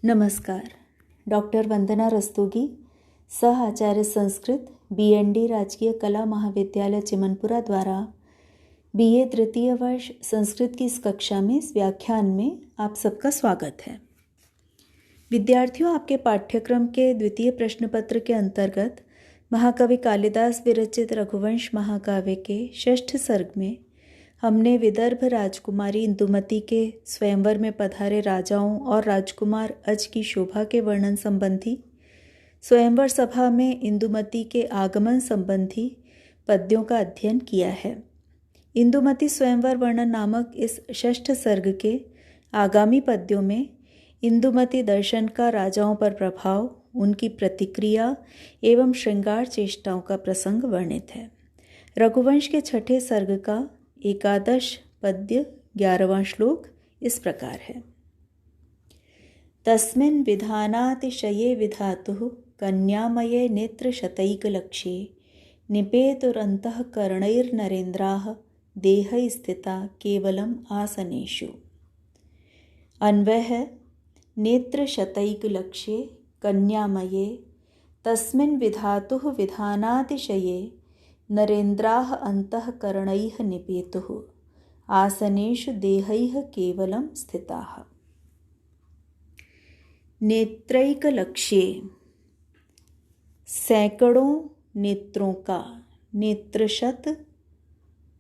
नमस्कार। डॉक्टर वंदना रस्तोगी, सह आचार्य संस्कृत, BND राजकीय कला महाविद्यालय चिमनपुरा द्वारा BA तृतीय वर्ष संस्कृत की इस कक्षा में, इस व्याख्यान में आप सबका स्वागत है। विद्यार्थियों, आपके पाठ्यक्रम के द्वितीय प्रश्न पत्र के अंतर्गत महाकवि कालिदास विरचित रघुवंश महाकाव्य के षष्ठ सर्ग में हमने विदर्भ राजकुमारी इंदुमती के स्वयंवर में पधारे राजाओं और राजकुमार अज की शोभा के वर्णन संबंधी, स्वयंवर सभा में इंदुमती के आगमन संबंधी पद्यों का अध्ययन किया है। इंदुमती स्वयंवर वर्णन नामक इस षष्ठ सर्ग के आगामी पद्यों में इंदुमती दर्शन का राजाओं पर प्रभाव, उनकी प्रतिक्रिया एवं श्रृंगार चेष्टाओं का प्रसंग वर्णित है। रघुवंश के छठे सर्ग का एकादश पद्य 11वां श्लोक इस प्रकार है। तस्मिन् विधानातिशये विधातुः कन्यामये नेत्रशतैकलक्ष्ये निपेतुरन्तःकरणैर्नरेन्द्राः देहैः स्थिता केवलम् आसनेषु। अन्वय है, नेत्रशतैकलक्ष्ये कन्यामये तस्मिन् विधातुः विधानातिशये नरेन्द्राः अन्तःकरणैः निपेतुः आसनेषु देहैः केवलं स्थिताः। नेत्रैकलक्ष्ये, सैकड़ों नेत्रों का, नेत्रशत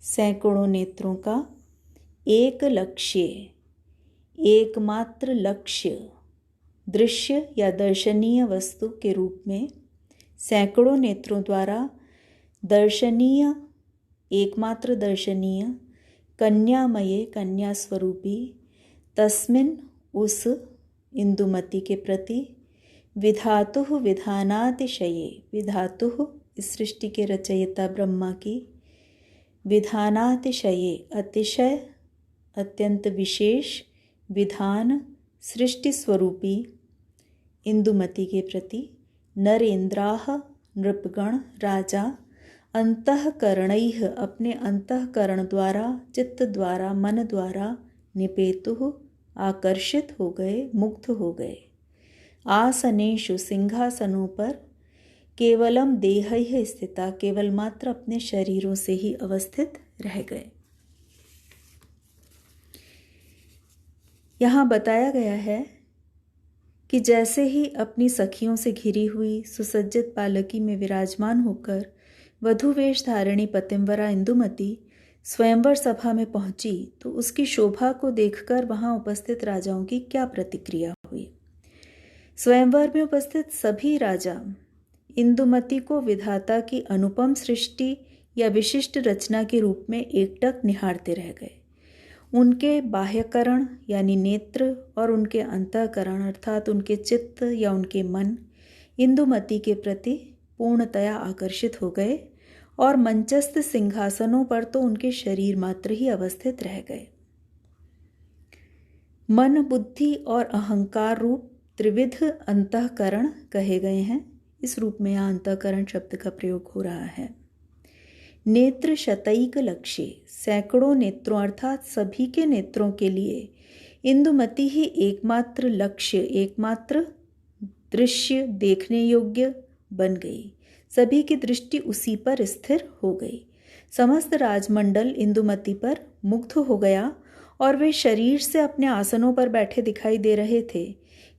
सैकड़ों नेत्रों का, एक लक्ष्य एकमात्र लक्ष्य, दृश्य या दर्शनीय वस्तु के रूप में सैकड़ों नेत्रों द्वारा दर्शनीय, एकमात्र दर्शनीय, कन्यामये कन्या स्वरूपी, तस्मिन् उस इंदुमती के प्रति, विधातुः विधानातिशये, विधातुः इस सृष्टि के रचयिता ब्रह्मा की, विधानातिशये अतिशय अत्यंत विशेष, विधान सृष्टि स्वरूपी इंदुमती के प्रति, नरेन्द्राः नृपगण राजा, अंतःकरणैः अपने अंतःकरण द्वारा, चित्त द्वारा, मन द्वारा, निपेतुः आकर्षित हो गए, मुग्ध हो गए, आसनेषु सिंहासनों पर, केवलम देहैः स्थिता केवल मात्र अपने शरीरों से ही अवस्थित रह गए। यहाँ बताया गया है कि जैसे ही अपनी सखियों से घिरी हुई सुसज्जित पालकी में विराजमान होकर वधू वेश धारिणी पतिंवरा इंदुमती स्वयंवर सभा में पहुंची, तो उसकी शोभा को देखकर वहां उपस्थित राजाओं की क्या प्रतिक्रिया हुई। स्वयंवर में उपस्थित सभी राजा इंदुमती को विधाता की अनुपम सृष्टि या विशिष्ट रचना के रूप में एकटक निहारते रह गए। उनके बाह्यकरण यानी नेत्र और उनके अंतःकरण अर्थात उनके चित्त या उनके मन इंदुमती के प्रति पूर्णतया आकर्षित हो गए और मंचस्थ सिंहासनों पर तो उनके शरीर मात्र ही अवस्थित रह गए। मन, बुद्धि और अहंकार रूप त्रिविध अंतःकरण कहे गए हैं। इस रूप में यहाँ अंतःकरण शब्द का प्रयोग हो रहा है। नेत्र शतैक लक्ष्य, सैकड़ों नेत्रों अर्थात सभी के नेत्रों के लिए इंदुमती ही एकमात्र लक्ष्य, एकमात्र दृश्य, देखने योग्य बन गई। सभी की दृष्टि उसी पर स्थिर हो गई। समस्त राजमंडल इंदुमती पर मुग्ध हो गया और वे शरीर से अपने आसनों पर बैठे दिखाई दे रहे थे,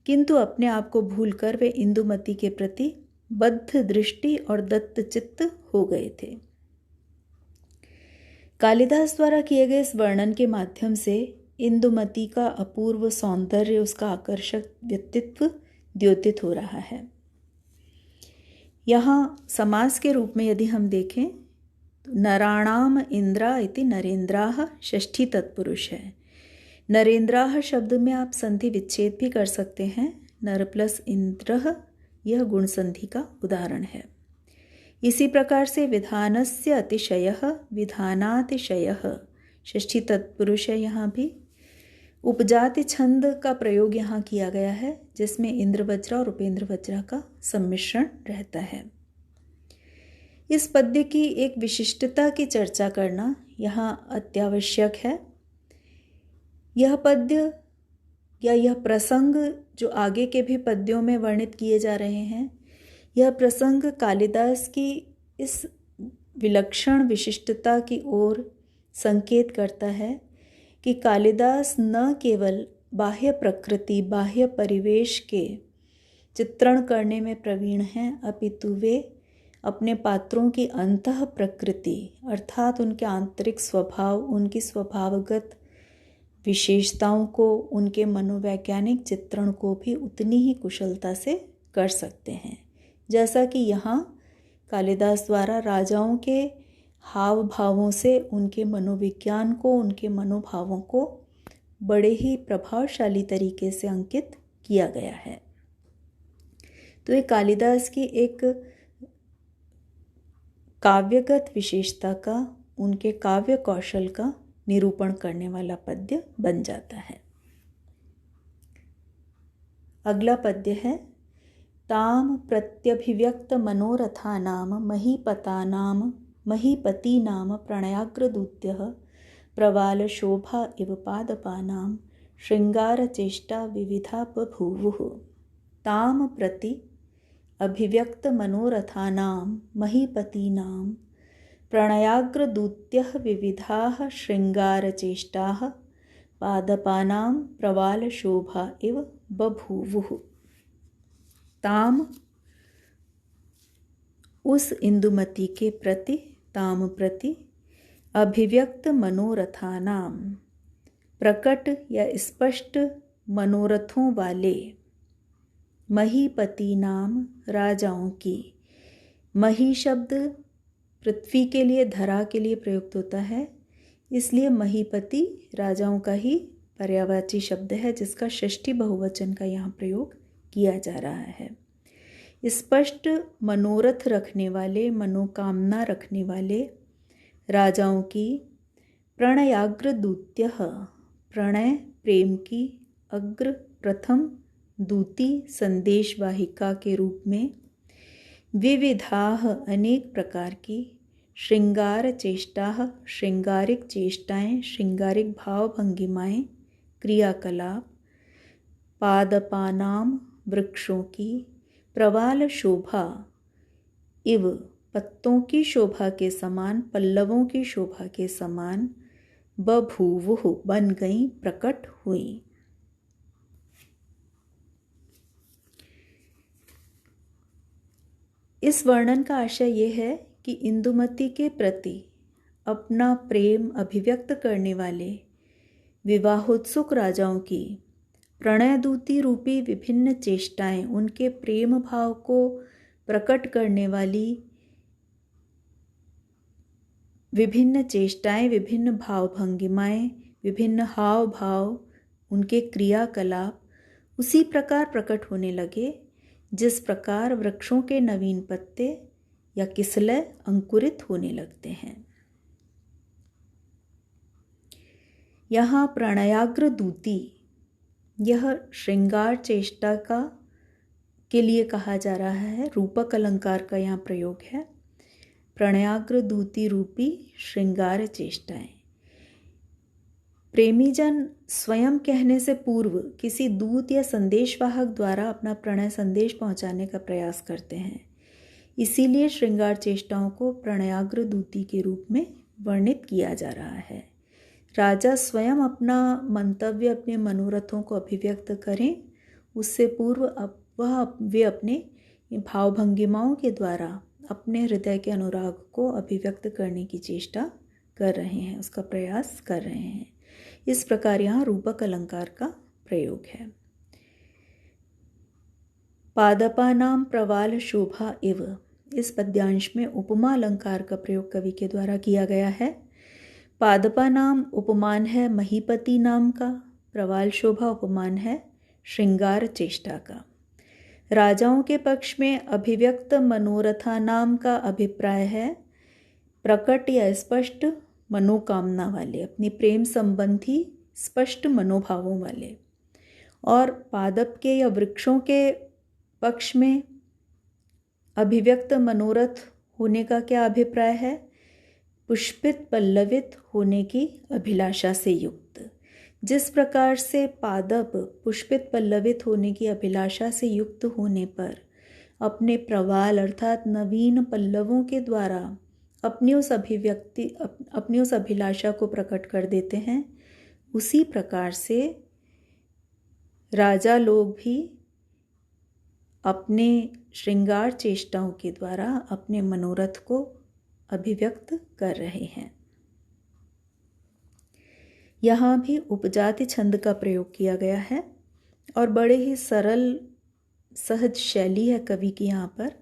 किंतु अपने आप को भूलकर वे इंदुमती के प्रति बद्ध दृष्टि और दत्त चित्त हो गए थे। कालिदास द्वारा किए गए इस वर्णन के माध्यम से इंदुमती का अपूर्व सौंदर्य, उसका आकर्षक व्यक्तित्व द्योतित हो रहा है। यहाँ समास के रूप में यदि हम देखें तो नराणाम इंद्रा इति नरेन्द्राः षष्ठी तत्पुरुष है। नरेन्द्राः शब्द में आप संधि विच्छेद भी कर सकते हैं। नर प्लस इंद्रः यह गुण संधि का उदाहरण है। इसी प्रकार से विधानस्य अतिशयः, विधानातिशयः षष्ठी तत्पुरुष है। यहाँ भी उपजाति छंद का प्रयोग यहाँ किया गया है, जिसमें इंद्रवज्रा और उपेंद्रवज्रा का सम्मिश्रण रहता है। इस पद्य की एक विशिष्टता की चर्चा करना यहाँ अत्यावश्यक है। यह पद्य या यह प्रसंग जो आगे के भी पद्यों में वर्णित किए जा रहे हैं, यह प्रसंग कालिदास की इस विलक्षण विशिष्टता की ओर संकेत करता है कि कालिदास न केवल बाह्य प्रकृति, बाह्य परिवेश के चित्रण करने में प्रवीण हैं, अपितु वे अपने पात्रों की अंतः प्रकृति अर्थात उनके आंतरिक स्वभाव, उनकी स्वभावगत विशेषताओं को, उनके मनोवैज्ञानिक चित्रण को भी उतनी ही कुशलता से कर सकते हैं, जैसा कि यहाँ कालिदास द्वारा राजाओं के हाव भावों से उनके मनोविज्ञान को, उनके मनोभावों को बड़े ही प्रभावशाली तरीके से अंकित किया गया है। तो ये कालिदास की एक काव्यगत विशेषता का, उनके काव्य कौशल का निरूपण करने वाला पद्य बन जाता है। अगला पद्य है ताम प्रत्यभिव्यक्त मनोरथानाम महीपतानाम महीपतीनाम प्रणयाग्रदूत्यः प्रवाल शोभा इव पादपानाम श्रृंगार चेष्टा विविधा बभूवुः। ताम प्रति अभिव्यक्त मनोरथानाम महीपतीनां प्रणयाग्रदूत्यः विविधाः श्रृंगार चेष्टाः पादपानां प्रवाल शोभा इव बभूवुः। ताम उस इंदुमती के प्रति, ताम प्रति अभिव्यक्त मनोरथानाम प्रकट या स्पष्ट मनोरथों वाले, महीपति नाम राजाओं की। मही शब्द पृथ्वी के लिए, धरा के लिए प्रयुक्त होता है, इसलिए महीपति राजाओं का ही पर्यायवाची शब्द है, जिसका षष्ठी बहुवचन का यहाँ प्रयोग किया जा रहा है। स्पष्ट मनोरथ रखने वाले, मनोकामना रखने वाले राजाओं की प्रणयाग्रदूत्यः, प्रणय प्रेम की, अग्र प्रथम, दूती संदेशवाहिका के रूप में, विविधाः अनेक प्रकार की, श्रृंगार चेष्टाः श्रृंगारिक चेष्टाएं, श्रृंगारिक भाव भंगिमाएं, क्रियाकलाप, पादपानाम वृक्षों की, प्रवाल शोभा इव पत्तों की शोभा के समान, पल्लवों की शोभा के समान, बभूवुः बन गई, प्रकट हुई। इस वर्णन का आशय यह है कि इंदुमती के प्रति अपना प्रेम अभिव्यक्त करने वाले विवाहोत्सुक राजाओं की प्रणयदूती रूपी विभिन्न चेष्टाएं, उनके प्रेम भाव को प्रकट करने वाली विभिन्न चेष्टाएं, विभिन्न भाव भंगिमाएं, विभिन्न हाव भाव, उनके क्रियाकलाप उसी प्रकार प्रकट होने लगे जिस प्रकार वृक्षों के नवीन पत्ते या किसलय अंकुरित होने लगते हैं। यहाँ प्रणयाग्र दूती, यह श्रृंगार चेष्टा के लिए कहा जा रहा है, रूपक अलंकार का यहाँ प्रयोग है। प्रणयाग्र दूती रूपी श्रृंगार चेष्टाएं। प्रेमीजन स्वयं कहने से पूर्व किसी दूत या संदेशवाहक द्वारा अपना प्रणय संदेश पहुंचाने का प्रयास करते हैं, इसीलिए श्रृंगार चेष्टाओं को प्रणयाग्र दूती के रूप में वर्णित किया जा रहा है। राजा स्वयं अपना मंतव्य, अपने मनोरथों को अभिव्यक्त करें, उससे पूर्व वे अपने भाव भंगिमाओं के द्वारा अपने हृदय के अनुराग को अभिव्यक्त करने की चेष्टा कर रहे हैं, उसका प्रयास कर रहे हैं। इस प्रकार यहाँ रूपक अलंकार का प्रयोग है। पादपानाम प्रवाल शोभा इव, इस पद्यांश में उपमा अलंकार का प्रयोग कवि के द्वारा किया गया है। पादपा नाम उपमान है महीपति नाम का, प्रवाल शोभा उपमान है श्रृंगार चेष्टा का। राजाओं के पक्ष में अभिव्यक्त मनोरथा नाम का अभिप्राय है प्रकट या स्पष्ट मनोकामना वाले, अपनी प्रेम संबंधी स्पष्ट मनोभावों वाले। और पादप के या वृक्षों के पक्ष में अभिव्यक्त मनोरथ होने का क्या अभिप्राय है? पुष्पित पल्लवित होने की अभिलाषा से युक्त, जिस प्रकार से पादप पुष्पित पल्लवित होने की अभिलाषा से युक्त होने पर अपने प्रवाल अर्थात नवीन पल्लवों के द्वारा अपनी उस अभिलाषा को प्रकट कर देते हैं, उसी प्रकार से राजा लोग भी अपने श्रृंगार चेष्टाओं के द्वारा अपने मनोरथ को अभिव्यक्त कर रहे हैं। यहाँ भी उपजाति छंद का प्रयोग किया गया है और बड़े ही सरल सहज शैली है कवि की। यहाँ पर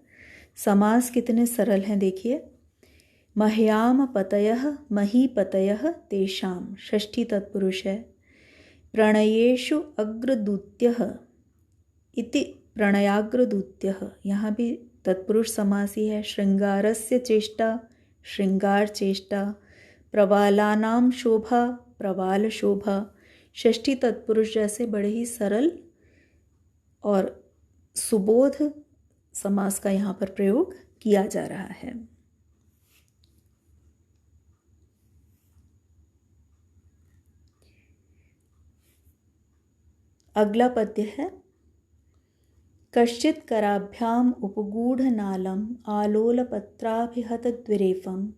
समास कितने सरल हैं देखिए। मह्याम पतयः महीपतयः तेषाम, षष्ठी तत्पुरुष है। प्रणयेषु अग्रदूत्यः इति प्रणयाग्रदूत्यः, यहाँ भी तत्पुरुष समास ही है। श्रृंगारस्य चेष्टा, श्रृंगार चेष्टा। प्रवालानाम शोभा, प्रवाल शोभा। षष्ठी तत्पुरुष जैसे बड़े ही सरल और सुबोध समास का यहाँ पर प्रयोग किया जा रहा है। अगला पद्य है। कश्चित् कराभ्याम उपगूढ़ नालम आलोलपत्राभिहत द्विरेफम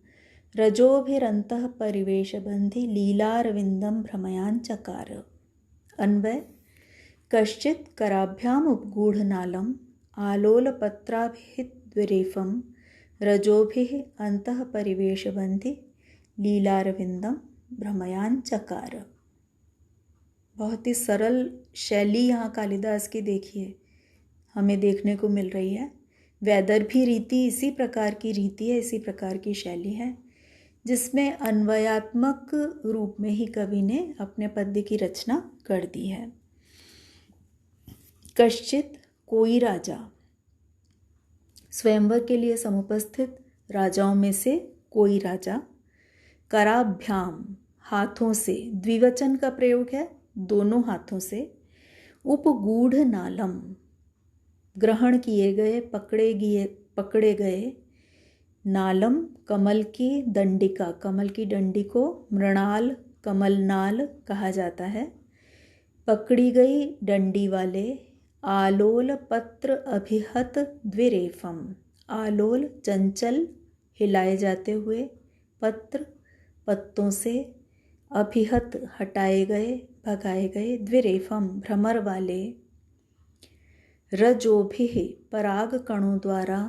रजोभिरन्तः परिवेशबंधि लीलारविंदम भ्रमयाञ्चकार। अन्वय। कश्चित् कराभ्याम उपगूढ़ नालम आलोलपत्राभिहित द्विरेफम रजोभिः अंतः परिवेशबंधि लीलारविंदम भ्रमयाञ्चकार। बहुत ही सरल शैली यहाँ कालिदास की देखिए हमें देखने को मिल रही है। वैदर्भी रीति इसी प्रकार की रीति है, इसी प्रकार की शैली है, जिसमें अन्वयात्मक रूप में ही कवि ने अपने पद्य की रचना कर दी है। कश्चित, कोई राजा। स्वयंवर के लिए समुपस्थित राजाओं में से कोई राजा। कराभ्याम, हाथों से, द्विवचन का प्रयोग है, दोनों हाथों से। उपगूढ़ नालम, ग्रहण किए गए, पकड़े गए। नालम, कमल की दंडिका, कमल की डंडी को मृणाल, कमलनाल कहा जाता है। पकड़ी गई डंडी वाले। आलोल पत्र अभिहत द्विरेफम, आलोल चंचल हिलाए जाते हुए, पत्र पत्तों से, अभिहत हटाए गए, भगाए गए, द्विरेफम भ्रमर वाले। रजोभिः पराग कणों द्वारा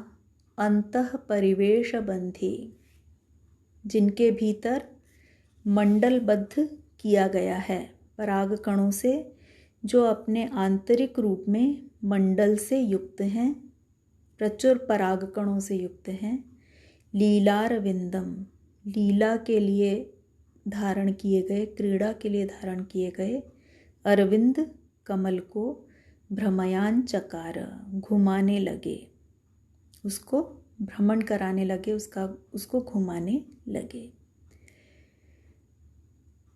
अंतः परिवेश बंधी, जिनके भीतर मंडलबद्ध किया गया है, पराग कणों से, जो अपने आंतरिक रूप में मंडल से युक्त हैं, प्रचुर पराग कणों से युक्त हैं। लीलारविंदम, लीला के लिए धारण किए गए, क्रीड़ा के लिए धारण किए गए अरविंद कमल को भ्रमयान चकार, घुमाने लगे, उसको भ्रमण कराने लगे, उसको घुमाने लगे।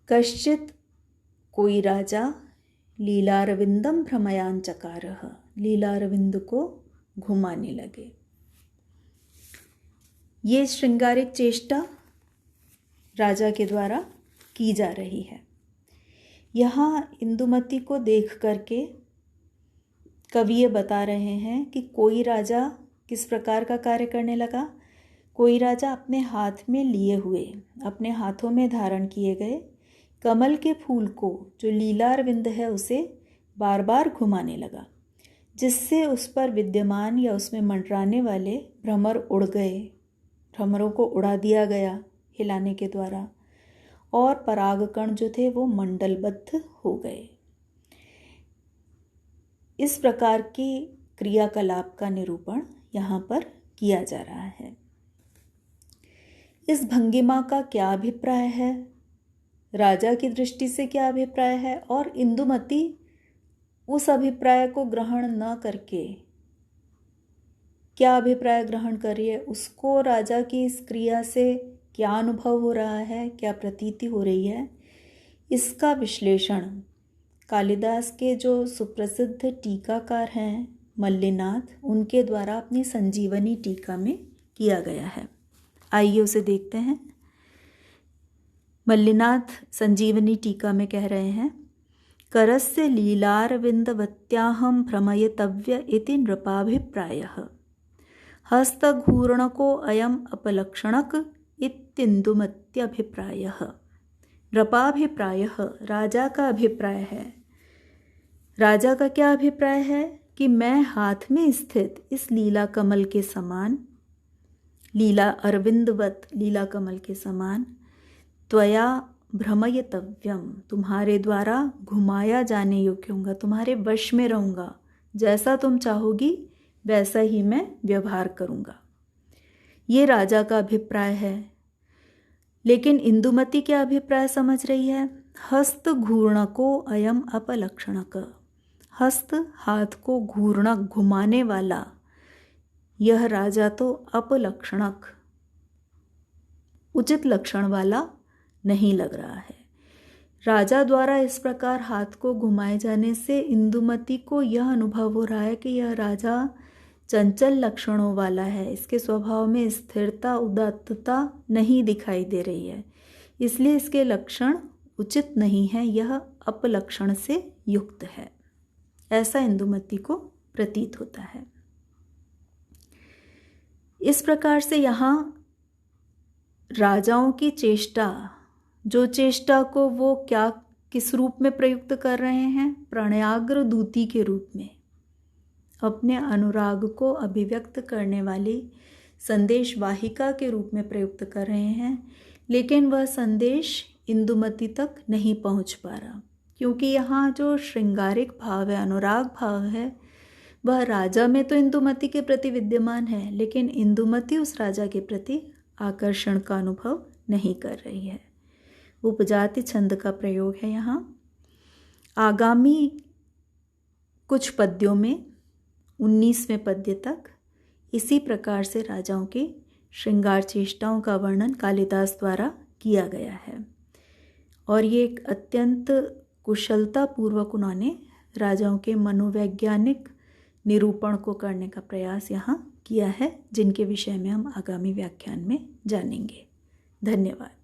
कश्चित, कोई राजा। लीलारविंदम भ्रमयान चकारः, लीलारविंद को घुमाने लगे। ये श्रृंगारिक चेष्टा राजा के द्वारा की जा रही है। यहाँ इंदुमती को देख करके कवि ये बता रहे हैं कि कोई राजा किस प्रकार का कार्य करने लगा। कोई राजा अपने हाथ में लिए हुए, अपने हाथों में धारण किए गए कमल के फूल को, जो लीलारविंद है, उसे बार बार घुमाने लगा, जिससे उस पर विद्यमान या उसमें मंडराने वाले भ्रमर उड़ गए, भ्रमरों को उड़ा दिया गया हिलाने के द्वारा, और परागकण जो थे वो मंडलबद्ध हो गए। इस प्रकार की क्रियाकलाप का निरूपण यहाँ पर किया जा रहा है। इस भंगिमा का क्या अभिप्राय है, राजा की दृष्टि से क्या अभिप्राय है, और इंदुमती उस अभिप्राय को ग्रहण न करके क्या अभिप्राय ग्रहण कर रही है, उसको राजा की इस क्रिया से क्या अनुभव हो रहा है, क्या प्रतीति हो रही है, इसका विश्लेषण कालिदास के जो सुप्रसिद्ध टीकाकार हैं मल्लिनाथ, उनके द्वारा अपनी संजीवनी टीका में किया गया है। आइए उसे देखते हैं। मल्लिनाथ संजीवनी टीका में कह रहे हैं, करस्य लीलारविन्दवत्याहं भ्रमयितव्य इति नृपाभिप्रायः। हस्तघूर्णको अयम अपलक्षणक इत्तिन्दुमत्यभिप्रायः। नृपाभिप्रायः राजा का अभिप्राय है। राजा का क्या अभिप्राय है कि मैं हाथ में स्थित इस लीला कमल के समान, लीला अरविंदवत लीला कमल के समान, त्वया भ्रमयितव्यम, तुम्हारे द्वारा घुमाया जाने योग्य होऊंगा, तुम्हारे वश में रहूंगा, जैसा तुम चाहोगी वैसा ही मैं व्यवहार करूंगा। ये राजा का अभिप्राय है। लेकिन इंदुमती क्या अभिप्राय समझ रही है? हस्त घूर्णको अयम अपलक्षणक, हस्त हाथ को घूर्णक घुमाने वाला यह राजा तो अपलक्षणक उचित लक्षण वाला नहीं लग रहा है। राजा द्वारा इस प्रकार हाथ को घुमाए जाने से इंदुमती को यह अनुभव हो रहा है कि यह राजा चंचल लक्षणों वाला है, इसके स्वभाव में स्थिरता उदात्तता नहीं दिखाई दे रही है, इसलिए इसके लक्षण उचित नहीं है, यह अपलक्षण से युक्त है, ऐसा इंदुमती को प्रतीत होता है। इस प्रकार से यहाँ राजाओं की चेष्टा, जो चेष्टा को वो क्या किस रूप में प्रयुक्त कर रहे हैं? प्रणयाग्र दूती के रूप में, अपने अनुराग को अभिव्यक्त करने वाली संदेश वाहिका के रूप में प्रयुक्त कर रहे हैं। लेकिन वह संदेश इंदुमती तक नहीं पहुंच पा रहा, क्योंकि यहाँ जो श्रृंगारिक भाव है, अनुराग भाव है, वह राजा में तो इंदुमती के प्रति विद्यमान है, लेकिन इंदुमती उस राजा के प्रति आकर्षण का अनुभव नहीं कर रही है। उपजाति छंद का प्रयोग है यहाँ। आगामी कुछ पद्यों में 19वें पद्य तक इसी प्रकार से राजाओं की श्रृंगार चेष्टाओं का वर्णन कालिदास द्वारा किया गया है, और ये एक अत्यंत कुशलतापूर्वक उन्होंने राजाओं के मनोवैज्ञानिक निरूपण को करने का प्रयास यहाँ किया है, जिनके विषय में हम आगामी व्याख्यान में जानेंगे। धन्यवाद।